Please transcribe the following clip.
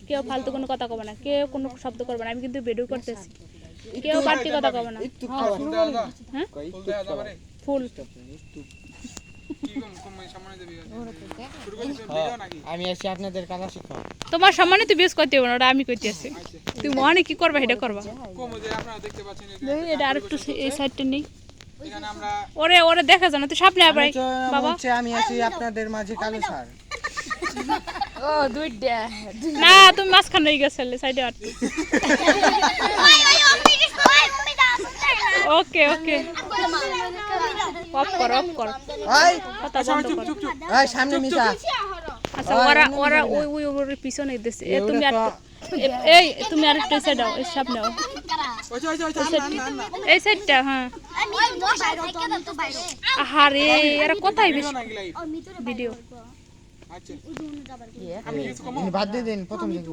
কেউ ফালতু কোনো কথা কবে না, কেউ কোনো শব্দ করবে না, আমি কিন্তু ভিডিও করতেছি, কেউ বাড়তি কথা কবে না। হ্যাঁ ফুল আমি আছি আপনাদের কালা শিক্ষক। তোমার সম্মানে তুই বেশ করতে হবে না, ওটা আমি করতে আছি। তুই মনে কি করবা এটা করবা। এটা আর একটু এই সাইডটা নেই, ওরে ওরে দেখা যায় না, তুই সামনে আবার বাবা। আমি আছি আপনাদের মাঝে কালো স্যার। ও দুইটা না তুমি মাঝখানে রয়ে গেছিলে সাইডে আট। ওকে ওকে অফ কর অফ কর, ওই কথা বন্ধ কর। ওই সামনে মিশা। আচ্ছা ওরা ওরা ওই ওই ওর পিছনে দিছে। তুমি আর এই তুমি আর একটু সাইড দাও, এই সামনে দাও, এই সাইডটা। হ্যাঁ আরে এরা কোথায় বেশি ভিডিও। বাদ দিয়ে দিন প্রথম থেকে।